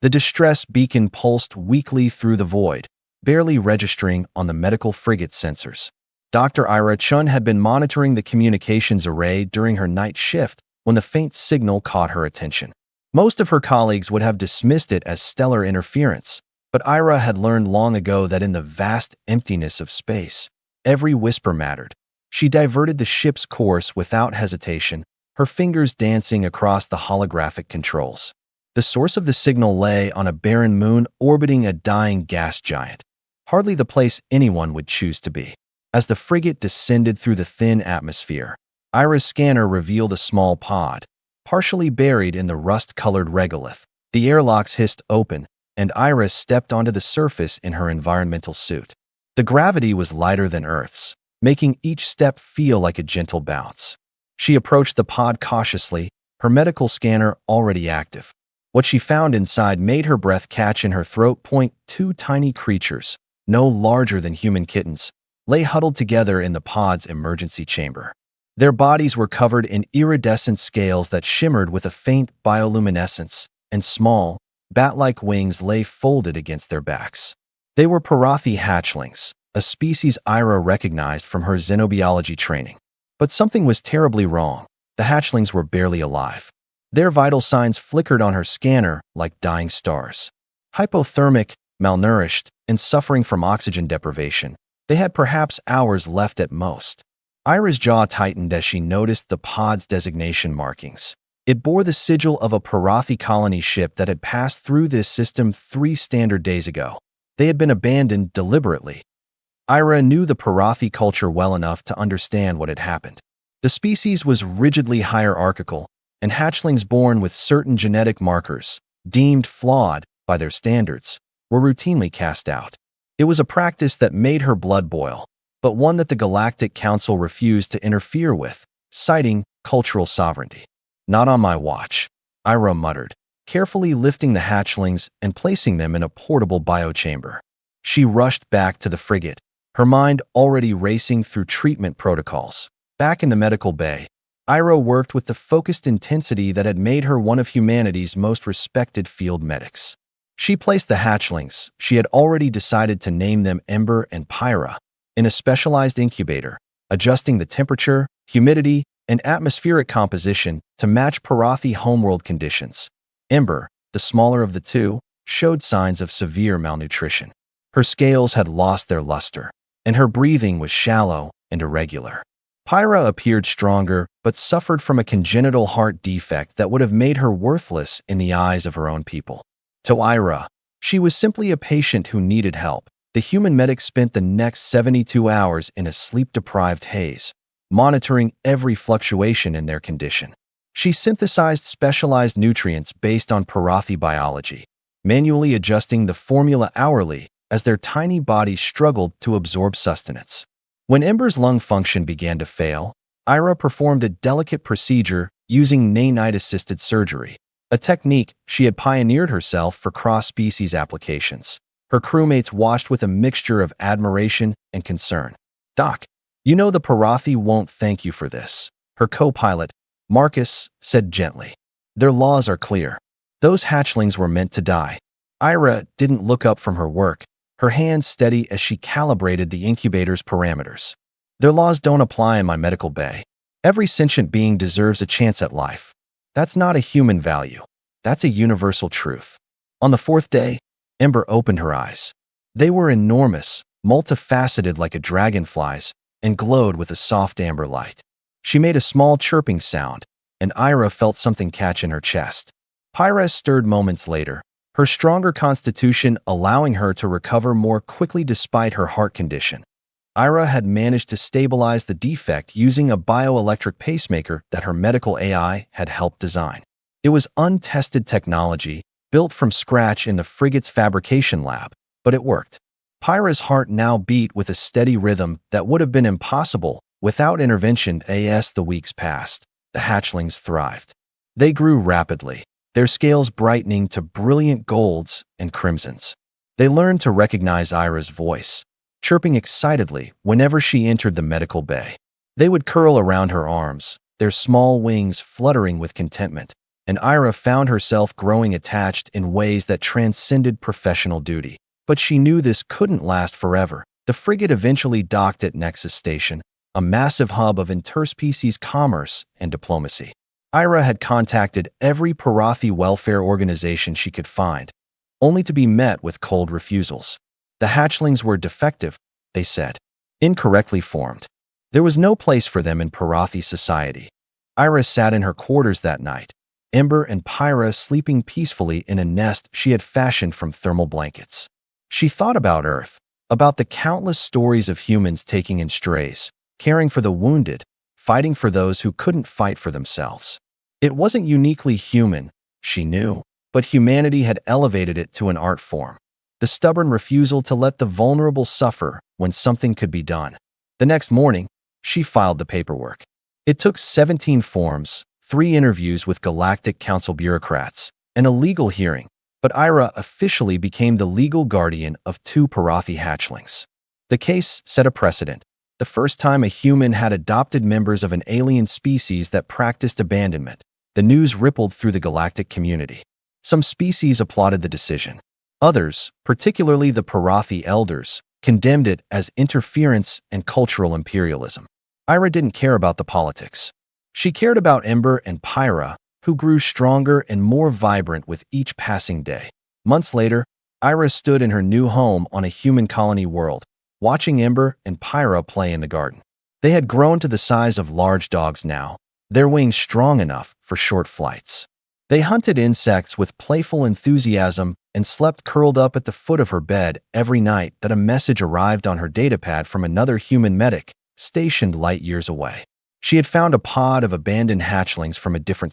The distress beacon pulsed weakly through the void, barely registering on the medical frigate sensors. Dr. Ira Chun had been monitoring the communications array during her night shift when the faint signal caught her attention. Most of her colleagues would have dismissed it as stellar interference, but Ira had learned long ago that in the vast emptiness of space, every whisper mattered. She diverted the ship's course without hesitation, her fingers dancing across the holographic controls. The source of the signal lay on a barren moon orbiting a dying gas giant, hardly the place anyone would choose to be. As the frigate descended through the thin atmosphere, Ira's scanner revealed a small pod, partially buried in the rust-colored regolith. The airlocks hissed open, and Ira stepped onto the surface in her environmental suit. The gravity was lighter than Earth's, making each step feel like a gentle bounce. She approached the pod cautiously, her medical scanner already active. What she found inside made her breath catch in her throat. Two tiny creatures, no larger than human kittens, lay huddled together in the pod's emergency chamber. Their bodies were covered in iridescent scales that shimmered with a faint bioluminescence, and small, bat-like wings lay folded against their backs. They were Parathi hatchlings, a species Ira recognized from her xenobiology training. But something was terribly wrong. The hatchlings were barely alive. Their vital signs flickered on her scanner like dying stars. Hypothermic, malnourished, and suffering from oxygen deprivation, they had perhaps hours left at most. Ira's jaw tightened as she noticed the pod's designation markings. It bore the sigil of a Parathi colony ship that had passed through this system 3 standard days ago. They had been abandoned deliberately. Ira knew the Parathi culture well enough to understand what had happened. The species was rigidly hierarchical, and hatchlings born with certain genetic markers, deemed flawed by their standards, were routinely cast out. It was a practice that made her blood boil, but one that the Galactic Council refused to interfere with, citing cultural sovereignty. "Not on my watch," Ira muttered, carefully lifting the hatchlings and placing them in a portable biochamber. She rushed back to the frigate, her mind already racing through treatment protocols. Back in the medical bay, Ira worked with the focused intensity that had made her one of humanity's most respected field medics. She placed the hatchlings, she had already decided to name them Ember and Pyra, in a specialized incubator, adjusting the temperature, humidity, and atmospheric composition to match Parathi homeworld conditions. Ember, the smaller of the two, showed signs of severe malnutrition. Her scales had lost their luster, and her breathing was shallow and irregular. Pyra appeared stronger, but suffered from a congenital heart defect that would have made her worthless in the eyes of her own people. To Ira, she was simply a patient who needed help. The human medic spent the next 72 hours in a sleep-deprived haze, monitoring every fluctuation in their condition. She synthesized specialized nutrients based on Parathi biology, manually adjusting the formula hourly as their tiny bodies struggled to absorb sustenance. When Ember's lung function began to fail, Ira performed a delicate procedure using nanite-assisted surgery, a technique she had pioneered herself for cross-species applications. Her crewmates watched with a mixture of admiration and concern. "Doc, you know the Parathi won't thank you for this," her co-pilot, Marcus, said gently. "Their laws are clear. Those hatchlings were meant to die." Ira didn't look up from her work, her hands steady as she calibrated the incubator's parameters. "Their laws don't apply in my medical bay. Every sentient being deserves a chance at life. That's not a human value. That's a universal truth." On the 4th day, Ember opened her eyes. They were enormous, multifaceted like a dragonfly's, and glowed with a soft amber light. She made a small chirping sound, and Ira felt something catch in her chest. Pyra stirred moments later, her stronger constitution allowing her to recover more quickly despite her heart condition. Ira had managed to stabilize the defect using a bioelectric pacemaker that her medical AI had helped design. It was untested technology, built from scratch in the frigate's fabrication lab, but it worked. Pyra's heart now beat with a steady rhythm that would have been impossible without intervention. As the weeks passed, the hatchlings thrived. They grew rapidly, their scales brightening to brilliant golds and crimsons. They learned to recognize Ira's voice, chirping excitedly whenever she entered the medical bay. They would curl around her arms, their small wings fluttering with contentment. and Ira found herself growing attached in ways that transcended professional duty. But she knew this couldn't last forever. The frigate eventually docked at Nexus Station, a massive hub of interspecies commerce and diplomacy. Ira had contacted every Parathi welfare organization she could find, only to be met with cold refusals. The hatchlings were defective, they said, incorrectly formed. There was no place for them in Parathi society. Ira sat in her quarters that night, Ember and Pyra sleeping peacefully in a nest she had fashioned from thermal blankets. She thought about Earth, about the countless stories of humans taking in strays, caring for the wounded, fighting for those who couldn't fight for themselves. It wasn't uniquely human, she knew, but humanity had elevated it to an art form. The stubborn refusal to let the vulnerable suffer when something could be done. The next morning, she filed the paperwork. It took 17 forms, 3 interviews with Galactic Council bureaucrats, and a legal hearing, but Ira officially became the legal guardian of 2 Parathi hatchlings. The case set a precedent, the first time a human had adopted members of an alien species that practiced abandonment. The news rippled through the galactic community. Some species applauded the decision. Others, particularly the Parathi elders, condemned it as interference and cultural imperialism. Ira didn't care about the politics. She cared about Ember and Pyra, who grew stronger and more vibrant with each passing day. Months later, Ira stood in her new home on a human colony world, watching Ember and Pyra play in the garden. They had grown to the size of large dogs now, their wings strong enough for short flights. They hunted insects with playful enthusiasm and slept curled up at the foot of her bed every night that a message arrived on her datapad from another human medic, stationed light years away. She had found a pod of abandoned hatchlings from a different species.